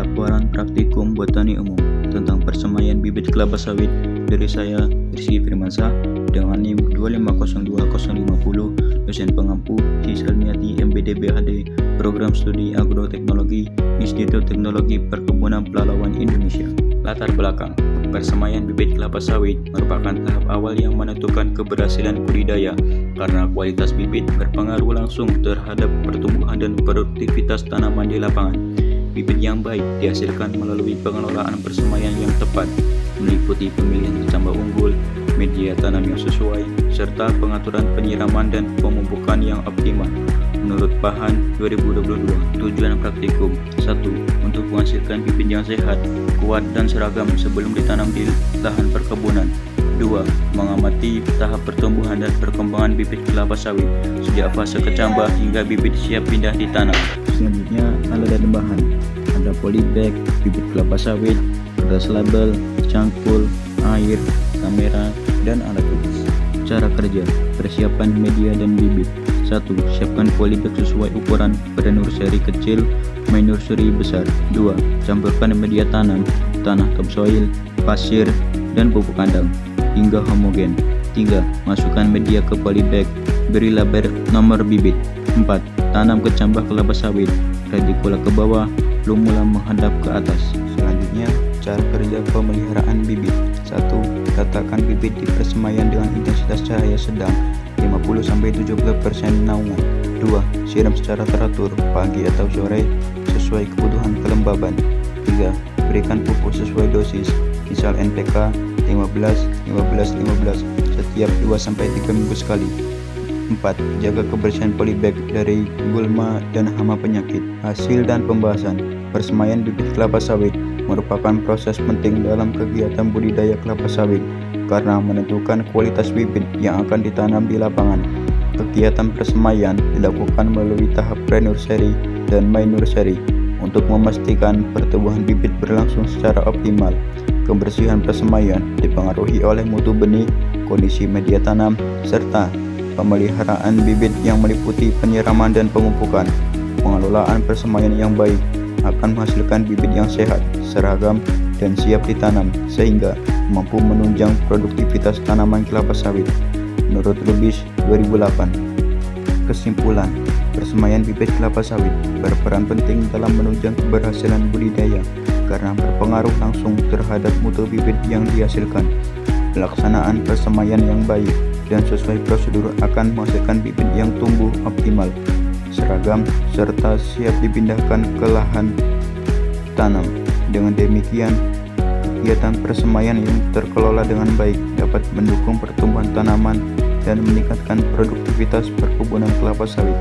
laporan praktikum botani umum tentang persemaian bibit kelapa sawit dari saya, Rizky Firmansyah, dengan NIM 2502050, dosen pengampu Cisalmiati MBDBHD, Program Studi Agroteknologi, Institut Teknologi Perkebunan Pelalawan Indonesia. Latar belakang: persemaian bibit kelapa sawit merupakan tahap awal yang menentukan keberhasilan budidaya karena kualitas bibit berpengaruh langsung terhadap pertumbuhan dan produktivitas tanaman di lapangan. Bibit yang baik dihasilkan melalui pengelolaan persemaian yang tepat, meliputi pemilihan kecambah unggul, media tanam yang sesuai, serta pengaturan penyiraman dan pemupukan yang optimal. Menurut Bahan 2022, tujuan praktikum: 1. Untuk menghasilkan bibit yang sehat, kuat dan seragam sebelum ditanam di lahan perkebunan. 2. Mengamati tahap pertumbuhan dan perkembangan bibit kelapa sawit sejak fase kecambah hingga bibit siap pindah ditanam. Selanjutnya, alat dan bahan: ada polybag, bibit kelapa sawit, kertas label, cangkul, air, kamera, dan alat tulis. Cara kerja: persiapan media dan bibit. 1. Siapkan polybag sesuai ukuran pada nursery kecil, main nursery besar. 2. Campurkan media tanam, tanah topsoil, pasir, dan pupuk kandang hingga homogen. 3. Masukkan media ke polybag, beri label nomor bibit. 4. Tanam kecambah kelapa sawit, radikula ke bawah, lumula menghadap ke atas. Selanjutnya, cara kerja pemeliharaan bibit. 1. Letakkan bibit di persemaian dengan intensitas cahaya sedang 50-70% naungan. 2. Siram secara teratur pagi atau sore sesuai kebutuhan kelembaban. 3. Berikan pupuk sesuai dosis, misal NPK 15-15-15 setiap 2-3 minggu sekali. 4. Jaga kebersihan polybag dari gulma dan hama penyakit. Hasil dan pembahasan: persemaian bibit kelapa sawit merupakan proses penting dalam kegiatan budidaya kelapa sawit karena menentukan kualitas bibit yang akan ditanam di lapangan. Kegiatan persemaian dilakukan melalui tahap pre-nursery dan main nursery untuk memastikan pertumbuhan bibit berlangsung secara optimal. Kebersihan persemaian dipengaruhi oleh mutu benih, kondisi media tanam, serta pemeliharaan bibit yang meliputi penyiraman dan pemupukan. Pengelolaan persemaian yang baik akan menghasilkan bibit yang sehat, seragam, dan siap ditanam sehingga mampu menunjang produktivitas tanaman kelapa sawit. Menurut Lubis 2008. Kesimpulan: persemaian bibit kelapa sawit berperan penting dalam menunjang keberhasilan budidaya karena berpengaruh langsung terhadap mutu bibit yang dihasilkan. Pelaksanaan persemaian yang baik dan sesuai prosedur akan menghasilkan bibit yang tumbuh optimal, seragam, serta siap dipindahkan ke lahan tanam. Dengan demikian, kegiatan persemaian yang terkelola dengan baik dapat mendukung pertumbuhan tanaman dan meningkatkan produktivitas perkebunan kelapa sawit.